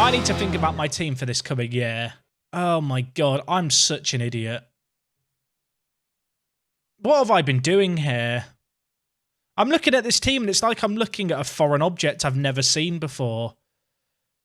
I need to think about my team for this coming year. Oh my God, I'm such an idiot. What have I been doing here? I'm looking at this team and it's like I'm looking at a foreign object I've never seen before.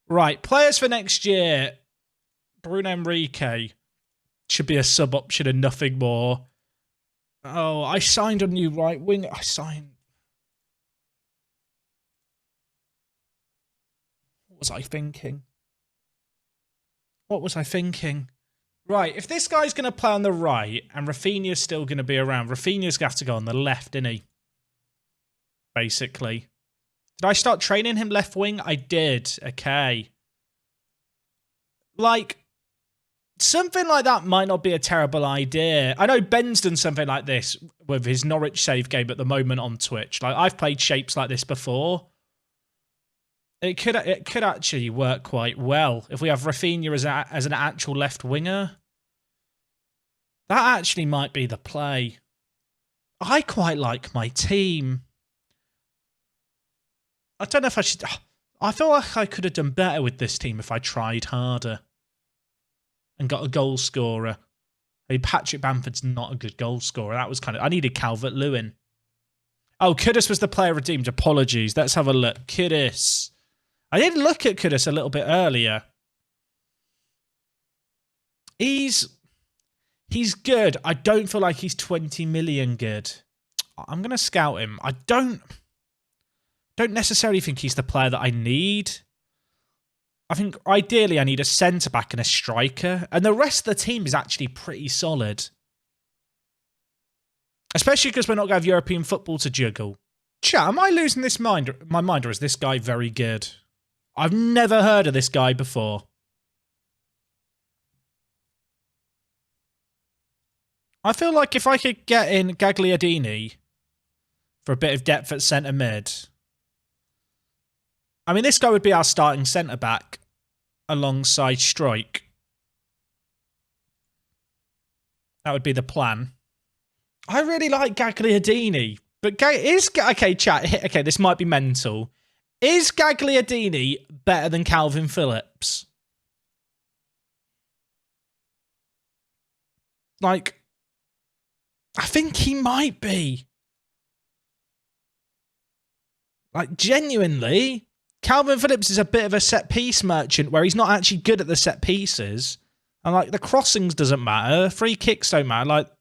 Right, players for next year. Bruno Enrique should be a sub option and nothing more. Oh, I signed a new right wing. What was I thinking? What was I thinking? Right, if this guy's going to play on the right and Rafinha's still going to be around, Rafinha's going to have to go on the left, isn't he? Basically. Did I start training him left wing? I did. Okay. Like, something like that might not be a terrible idea. I know Ben's done something like this with his Norwich save game at the moment on Twitch. Like, I've played shapes like this before. It could actually work quite well if we have Rafinha as an actual left winger. That actually might be the play. I quite like my team. I don't know if I should... I feel like I could have done better with this team if I tried harder and got a goal scorer. I mean, Patrick Bamford's not a good goal scorer. That was kind of... I needed Calvert-Lewin. Oh, Kudus was the player redeemed. Apologies. Let's have a look. Kudus. I did look at Kudus a little bit earlier. He's good. I don't feel like he's 20 million good. I'm going to scout him. I don't necessarily think he's the player that I need. I think ideally I need a centre-back and a striker. And the rest of the team is actually pretty solid. Especially because we're not going to have European football to juggle. Chat, am I losing my mind, or is this guy very good? I've never heard of this guy before. I feel like if I could get in Gagliardini for a bit of depth at centre mid. I mean, this guy would be our starting centre back alongside Strike. That would be the plan. I really like Gagliardini, but okay, chat. Okay, this might be mental. Is Gagliardini better than Kalvin Phillips? Like, I think he might be. Like, genuinely, Kalvin Phillips is a bit of a set-piece merchant where he's not actually good at the set pieces. And, like, the crossings doesn't matter. Free kicks don't matter. Like,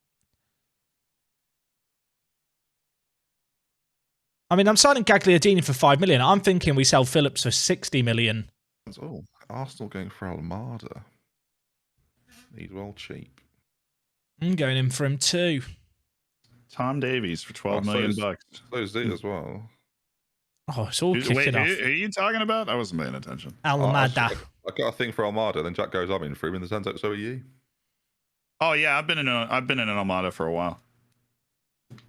I mean, I'm signing Gagliardini for 5 million. I'm thinking we sell Phillips for 60 million. Oh, Arsenal going for Almada. He's well cheap. I'm going in for him too. Tom Davies for 12 million bucks. So is he as well. Oh, it's all kicking off. Who are you talking about? I wasn't paying attention. Almada. I got a thing for Almada, then Jack goes, I'm in for him, and the turns out so are you. Oh yeah, I've been in an Almada for a while.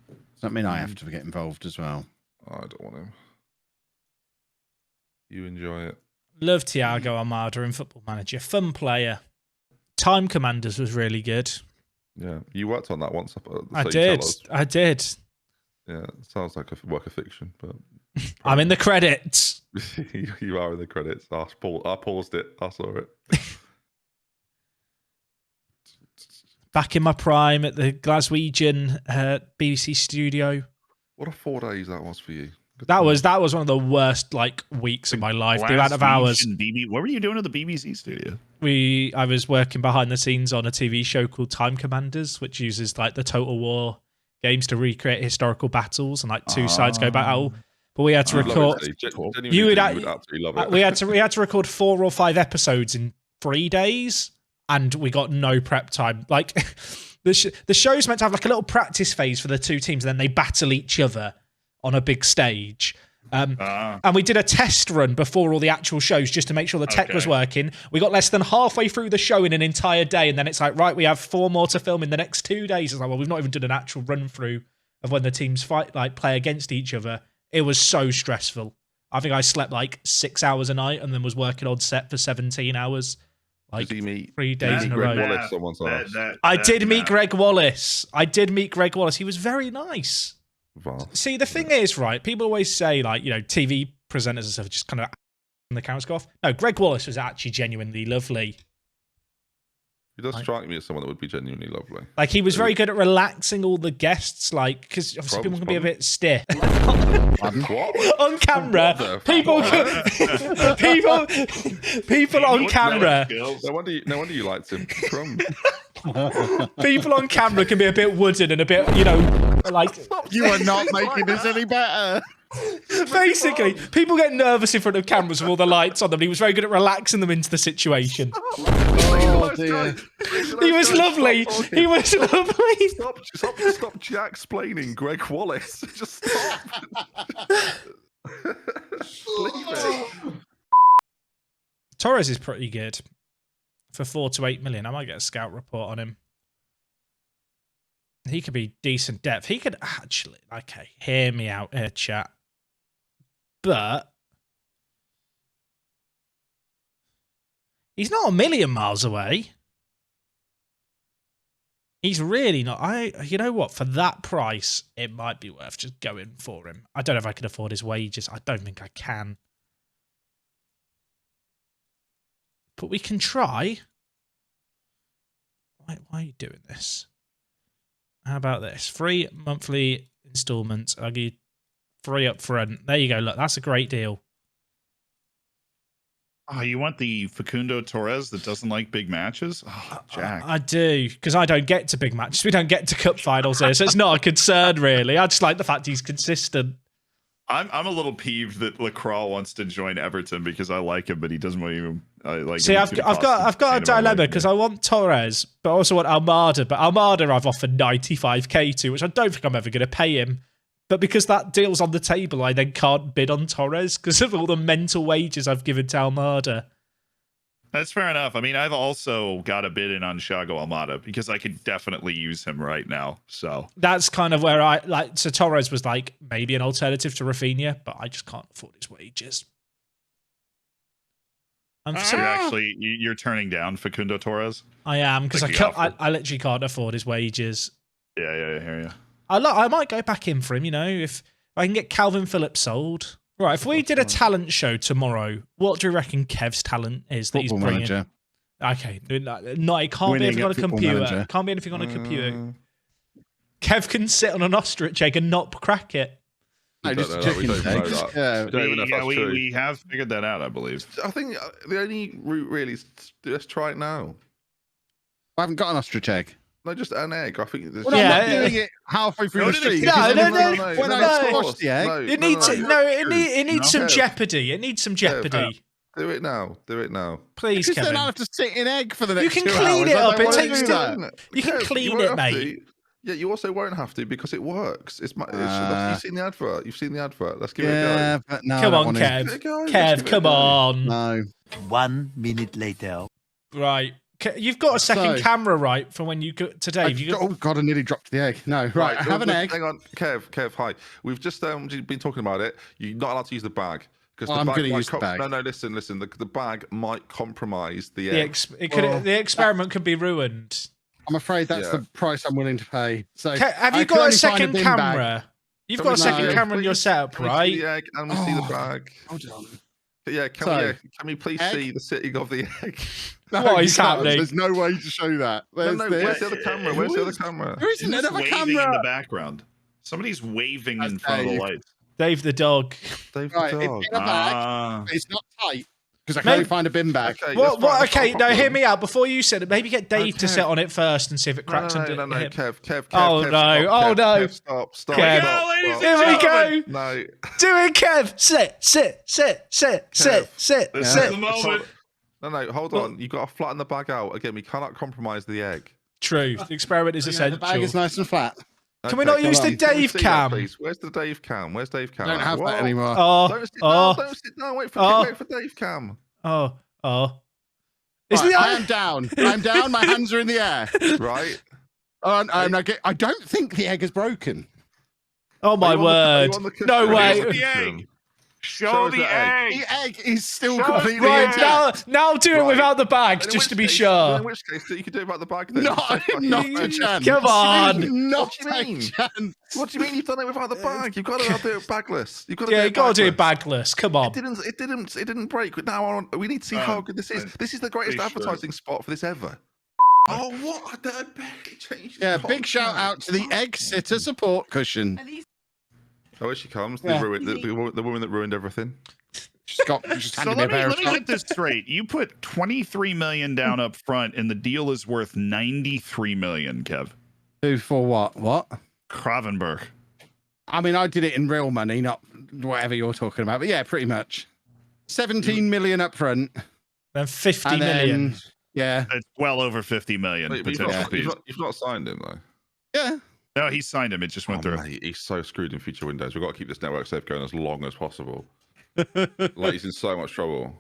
Does that mean I have to get involved as well? I don't want him. You enjoy it. Love Thiago Almada in Football Manager. Fun player. Time Commanders was really good. Yeah, you worked on that once. I did. Yeah, it sounds like a work of fiction, but I'm in the credits. You are in the credits. I paused it. I saw it. Back in my prime at the Glaswegian BBC studio. What a 4 days that was for you. That was one of the worst weeks of my life. The amount of hours. What were you doing at the BBC studio? I was working behind the scenes on a TV show called Time Commanders, which uses the Total War games to recreate historical battles, and two sides go battle. But we had to record. We had to record 4 or 5 episodes in 3 days, and we got no prep time. The show's meant to have a little practice phase for the two teams, and then they battle each other on a big stage. And we did a test run before all the actual shows just to make sure the tech was working. We got less than halfway through the show in an entire day, and then it's right, we have 4 more to film in the next 2 days. It's well, we've not even done an actual run through of when the teams play against each other. It was so stressful. I think I slept 6 hours a night and then was working on set for 17 hours. 3 days in a row. I did meet Greg Wallace. He was very nice. Vast. See, the thing is, right, people always say, TV presenters and stuff just kind of And the cameras go off. No, Greg Wallace was actually genuinely lovely. He does strike me as someone that would be genuinely lovely. Like, he was very good at relaxing all the guests, like, because obviously people can be a bit stiff. What? On camera, people on camera. No wonder you liked him. People on camera can be a bit wooden and a bit, you know, like... You are not making this any better. Basically, people get nervous in front of cameras with all the lights on them. He was very good at relaxing them into the situation. Oh, dear. He was lovely. He was lovely. Stop explaining Greg Wallace. Just stop. Leave it. Torres is pretty good for 4 to 8 million. I might get a scout report on him. He could be decent depth. He could actually, okay, hear me out here, chat. But he's not a million miles away. He's really not. You know what? For that price, it might be worth just going for him. I don't know if I can afford his wages. I don't think I can. But we can try. Why are you doing this? How about this? 3 monthly installments. I'll give you 3 up front. There you go. Look, that's a great deal. Oh, you want the Facundo Torres that doesn't like big matches? Oh, Jack. I do, because I don't get to big matches. We don't get to cup finals here, so it's not a concern, really. I just like the fact he's consistent. I'm a little peeved that Lacroix wants to join Everton because I like him, but he doesn't want to like. See, I've got a dilemma because I want Torres, but I also want Almada. But Almada I've offered 95k to, which I don't think I'm ever going to pay him. But because that deal's on the table, I then can't bid on Torres because of all the mental wages I've given to Almada. That's fair enough. I mean, I've also got a bid in on Thiago Almada because I could definitely use him right now. So that's kind of where I like. So Torres was like maybe an alternative to Rafinha, but I just can't afford his wages. You're turning down Facundo Torres. I am because I literally can't afford his wages. Yeah, I hear you. I might go back in for him, you know, if I can get Kalvin Phillips sold. Right, if we did a talent show tomorrow, what do you reckon Kev's talent is that he's bringing? Manager. Okay, no, it can't be anything on a computer. Manager. Can't be anything on a computer. Kev can sit on an ostrich egg and not crack it. No, just a chicken egg. We have figured that out, I believe. I think the only route really is let's try it now. I haven't got an ostrich egg. No, just an egg. I think. I'm not doing it halfway through the street. No. It needs some jeopardy. It needs some jeopardy. Do it now. Please, Kevin. You don't have to sit in egg for the next 2 hours. You can clean it up. It takes time. You can clean it, mate. Yeah, you also won't have to because it works. You've seen the advert. Let's give it a go. But no, come on, Kev. Kev, come on. No. 1 minute later. Right. You've got a second camera, right, from when you got to Dave. Oh, God, I nearly dropped the egg. No, right, I have an egg. Hang on, Kev, hi. We've just been talking about it. You're not allowed to use the bag. I'm going to use the bag. No, listen. The bag might compromise the egg. The experiment could be ruined. I'm afraid that's the price I'm willing to pay. So, have you got a second camera? You've got a second camera in your setup, right? See the egg and we see the bag. Hold on. Yeah, can we please see the sitting of the egg? No, what is happening? There's no way to show that. Where's the other camera? Where's the other camera? There isn't another camera in the background. Somebody's waving in front of the lights. Dave the dog. Dave the dog. It's in a bag. It's not tight because I can only find a bin bag. Okay, now hear me out. Before you said it, maybe get Dave to sit on it first and see if it cracks under him. Kev. Oh no! Stop. Kev. Here we go. No. Do it, Kev. Sit. This is the moment. No, hold on. You've got to flatten the bag out. Again, we cannot compromise the egg. True. The experiment is essential. The bag is nice and flat. Can we not use the Dave cam? Where's the Dave cam? I don't have that anymore. Don't sit down. Wait for Dave cam. I am down. I'm down. My hands are in the air. Right. I don't think the egg is broken. Oh my word! No way. Show the egg. The egg is still Show completely Right, intact. now do it without the bag, just to be sure. In which case, you could do it about the bag then. Not a chance. Come on. Not What do you a mean? chance. What do you mean you've done it without the bag? You've got to do it bagless. You've got to Yeah, do you it got to do it bagless. bagless. Come on. It didn't break. Now we need to see how good this is. This is the greatest pretty sure. advertising spot for this ever. Oh, what? The bag changed. Yeah, big shout out to the egg sitter support cushion. Oh, here she comes. Yeah. The woman that ruined everything. Just So handed me a pair let of me get this straight. You put 23 million down up front, and the deal is worth 93 million. Kev, Who for what? What? Kravenberg. I mean, I did it in real money, not whatever you're talking about. But yeah, pretty much. 17 million up front. Then 50 And million. then, yeah. It's well over 50 million Wait, but potential fees. you've not signed him though. Yeah. No, he signed him. It just went through. Mate, he's so screwed in future windows. We've got to keep this network safe going as long as possible. Like he's in so much trouble.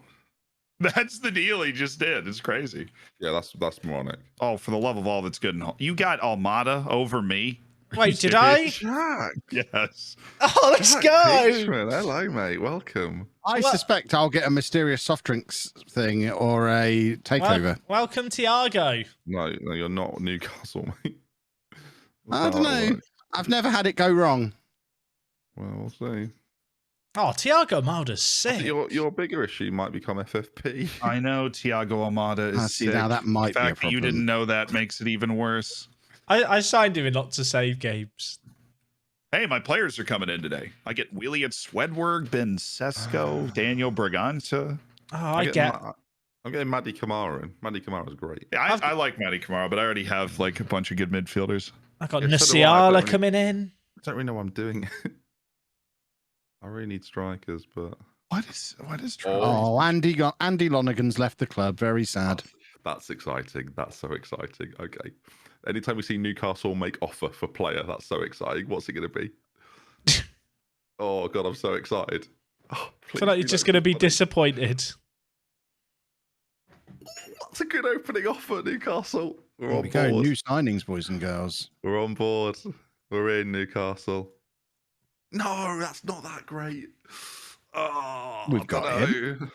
That's the deal he just did. It's crazy. Yeah, that's moronic. Oh, for the love of all that's good and all. You got Almada over me. Wait, did I? Jack, Yes. Oh, let's Jack go. Peachman. Hello, mate. Welcome. I suspect I'll get a mysterious soft drinks thing or a takeover. Welcome, Thiago. No, you're not Newcastle, mate. I don't know. I've never had it go wrong. Well, we'll see. Oh, Thiago Almada's sick. Your bigger issue might become FFP. I know Thiago Almada is See, sick. now that might The be a fact that you problem. didn't know that makes it even worse. I signed him in lots of save games. Hey, my players are coming in today. I get William Swedberg, Ben Sesko, Daniel Braganta. Oh, I get. I'm getting Maddie Kamara in. Maddie Kamara's great. Yeah, I like Matty Kamara, but I already have like a bunch of good midfielders. I got Yeah, so do I, Nasiala but coming in. I don't really know what I'm doing. I really need strikers, but What is Oh, Andy Lonergan's left the club. Very sad. that's exciting. That's so exciting. Okay. Anytime we see Newcastle make offer for player, that's so exciting. What's it going to be? Oh, God, I'm so excited. Oh, I feel like you're just going to be disappointed. That's a good opening offer, Newcastle. We're Here on we go. board. New signings, boys and girls. We're on board. We're in Newcastle. No, that's not that great. Oh, We've I got don't him. know.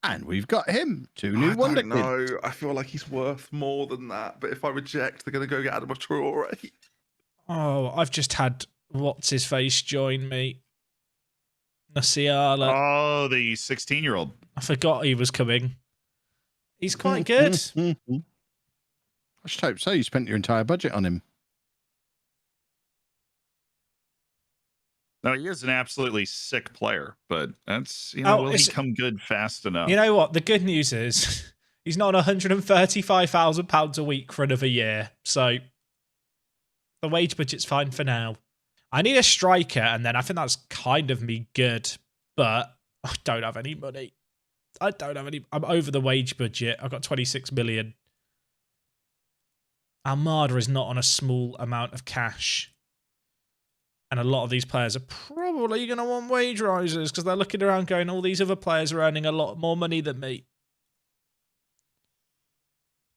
And we've got him. Two I new don't wonder know. kids. I feel like he's worth more than that. But if I reject, they're going to go get Adam Traore. Oh, I've just had what's his face join me. Nasiala. Oh, the 16-year-old. I forgot he was coming. He's quite good. I should hope so. You spent your entire budget on him. No, he is an absolutely sick player, but that's, Oh, will he it's- come good fast enough? You know what? The good news is he's not on £135,000 a week for another year. So the wage budget's fine for now. I need a striker, and then I think that's kind of me good, but I don't have any money. I'm over the wage budget. I've got 26 million. Almada is not on a small amount of cash. And a lot of these players are probably going to want wage rises because they're looking around going, all these other players are earning a lot more money than me.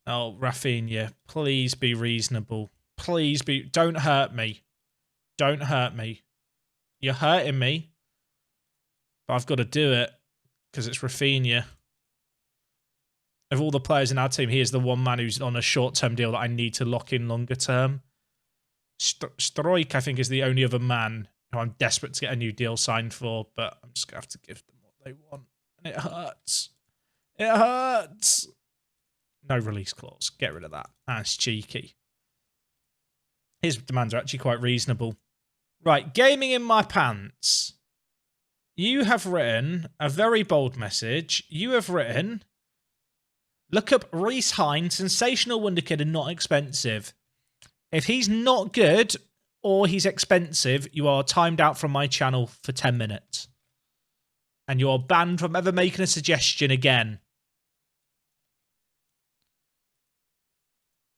Oh, Rafinha, please be reasonable. Please be. Don't hurt me. Don't hurt me. You're hurting me. But I've got to do it because it's Rafinha. Of all the players in our team, he is the one man who's on a short-term deal that I need to lock in longer term. Stroik, I think, is the only other man who I'm desperate to get a new deal signed for, but I'm just going to have to give them what they want. And it hurts. It hurts. No release clause. Get rid of that. That's cheeky. His demands are actually quite reasonable. Right, gaming in my pants. You have written a very bold message. You have written, look up Reece Hine, sensational wonderkid and not expensive. If he's not good or he's expensive, you are timed out from my channel for 10 minutes. And you are banned from ever making a suggestion again.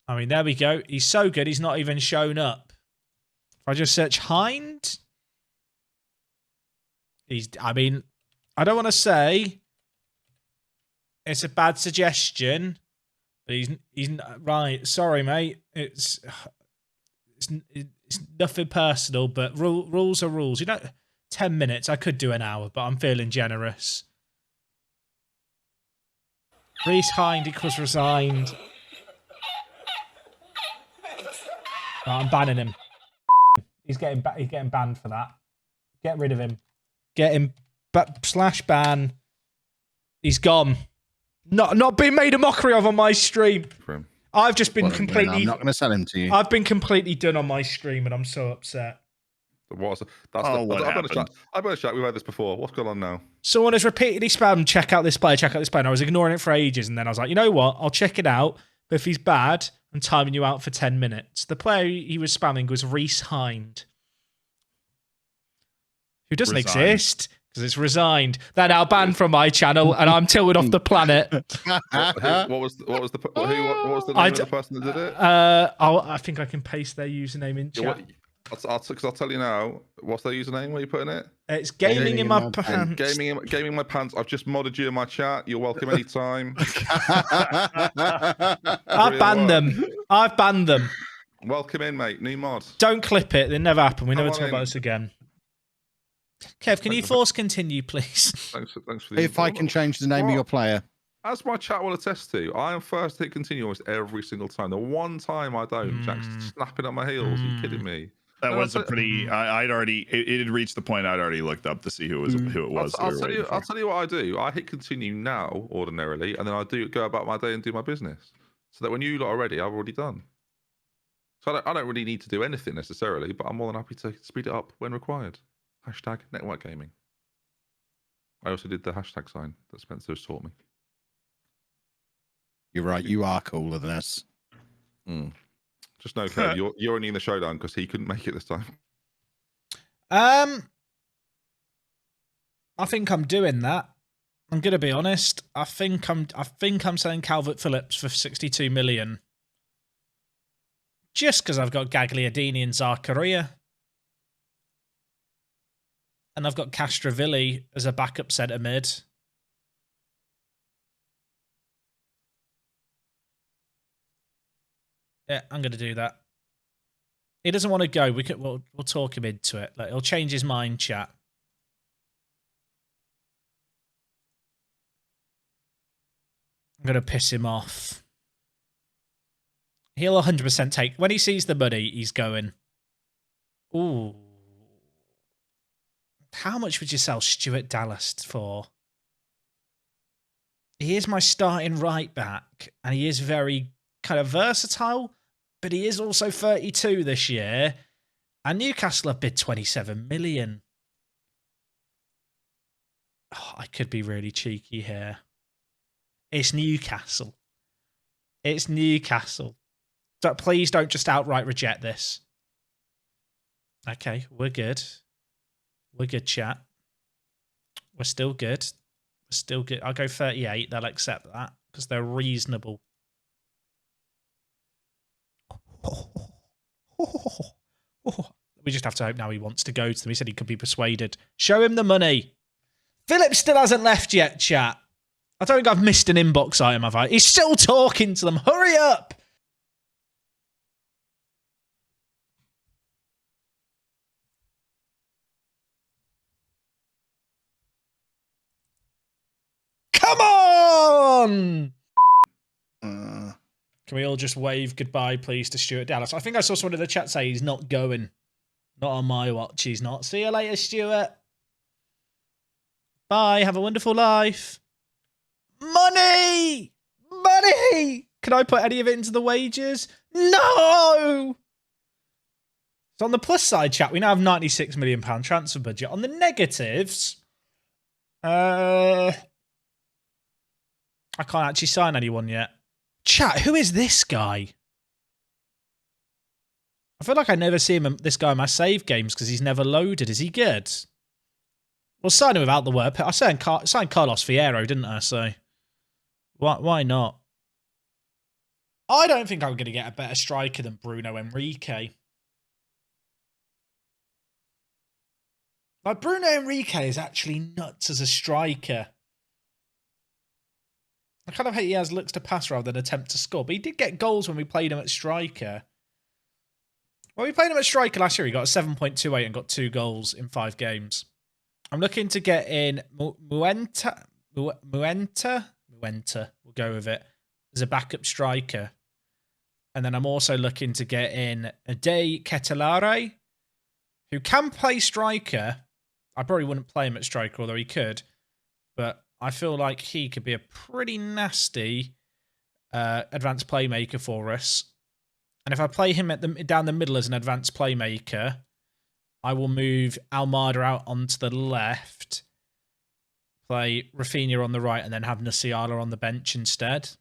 I mean, there we go. He's so good, he's not even shown up. If I just search Hind, I don't want to say it's a bad suggestion, but he's right. Sorry, mate. It's nothing personal, but rules are rules. You know, 10 minutes. I could do an hour, but I'm feeling generous. Reese Hind equals resigned. Oh, I'm banning him. He's getting banned for that. Get rid of him. Get him / ban. He's gone. Not being made a mockery of on my stream. I've just been completely. I'm not going to sell him to you. I've been completely done on my stream, and I'm so upset. What happened? I've got a chat. We've had this before. What's going on now? Someone has repeatedly spammed, check out this player, check out this player. And I was ignoring it for ages, and then I was like, you know what? I'll check it out. But if he's bad, I'm timing you out for 10 minutes. The player he was spamming was Reese Hind, who doesn't exist because it's resigned. They're now banned from my channel, and I'm tilted off the planet. What was the name of the person that did it? I think I can paste their username in chat. I'll tell you now. What's their username? Where are you putting it? It's gaming in my pants. Gaming in my pants. I've just modded you in my chat. You're welcome anytime. I've banned them. Welcome in, mate. New mod. Don't clip it. It never happened. We never talk about this again. Kev, can you force continue, please? Thanks for the If I can change the name of your player. As my chat will attest to, I am first to hit continue almost every single time. The one time I don't, Jack's snapping at my heels. Are you kidding me? That was a pretty. I'd already. It had reached the point I'd already looked up to see who it was. I'll tell you what I do. I hit continue now ordinarily, and then I do go about my day and do my business. So that when you lot are ready, I've already done. So I don't really need to do anything necessarily, but I'm more than happy to speed it up when required. Hashtag network gaming. I also did the hashtag sign that Spencer's taught me. You're right. You are cooler than us. Just know, Kev, you're only in the showdown because he couldn't make it this time. I think I'm doing that. I'm gonna be honest. I think I'm selling Calvin Phillips for 62 million. Just because I've got Gagliardini and Zakaria. And I've got Castrovilli as a backup centre mid. Yeah, I'm going to do that. He doesn't want to go. We'll talk him into it. Like, he'll change his mind, chat. I'm going to piss him off. He'll 100% take... When he sees the money, he's going... Ooh. How much would you sell Stuart Dallas for? He is my starting right back, and he is very kind of versatile, but he is also 32 this year, and Newcastle have bid 27 million. Oh, I could be really cheeky here. It's Newcastle. It's Newcastle. So please don't just outright reject this. Okay, we're good. We're good, chat. We're still good. We're still good. I'll go 38. They'll accept that because they're reasonable. We just have to hope now he wants to go to them. He said he could be persuaded. Show him the money. Phillips still hasn't left yet, chat. I don't think I've missed an inbox item, have I? He's still talking to them. Hurry up. Come on! Can we all just wave goodbye, please, to Stuart Dallas? I think I saw someone in the chat say he's not going. Not on my watch, he's not. See you later, Stuart. Bye, have a wonderful life. Money! Money! Can I put any of it into the wages? No! So on the plus side, chat, we now have £96 million transfer budget. On the negatives, I can't actually sign anyone yet. Chat, who is this guy? I feel like I never see this guy in my save games because he's never loaded. Is he good? Well, sign him without the word. I signed Carlos Fierro, didn't I? So why not? I don't think I'm going to get a better striker than Bruno Henrique. Like, Bruno Henrique is actually nuts as a striker. I kind of hate he has looks to pass rather than attempt to score. But he did get goals when we played him at striker. When we played him at striker last year, he got a 7.28 and got 2 goals in 5 games. I'm looking to get in Muenta. We'll go with it, as a backup striker. And then I'm also looking to get in Ade Ketelare, who can play striker. I probably wouldn't play him at striker, although he could. But I feel like he could be a pretty nasty advanced playmaker for us. And if I play him down the middle as an advanced playmaker, I will move Almada out onto the left, play Rafinha on the right, and then have Nasiala on the bench instead.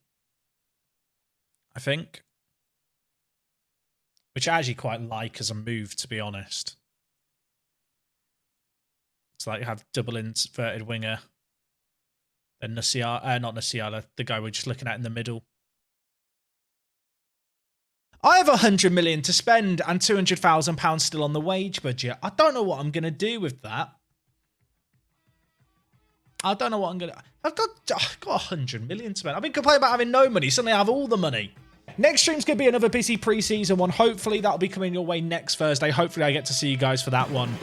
I think. Which I actually quite like as a move, to be honest. It's like you have double inverted winger. Then Nasiala, not Nasiala, the guy we're just looking at in the middle. I have 100 million to spend and £200,000 still on the wage budget. I don't know what I'm going to do with that. I don't know what I'm going to... I've got 100 million to spend. I've been complaining about having no money. Suddenly I have all the money. Next stream's going to be another busy preseason one. Hopefully that'll be coming your way next Thursday. Hopefully I get to see you guys for that one.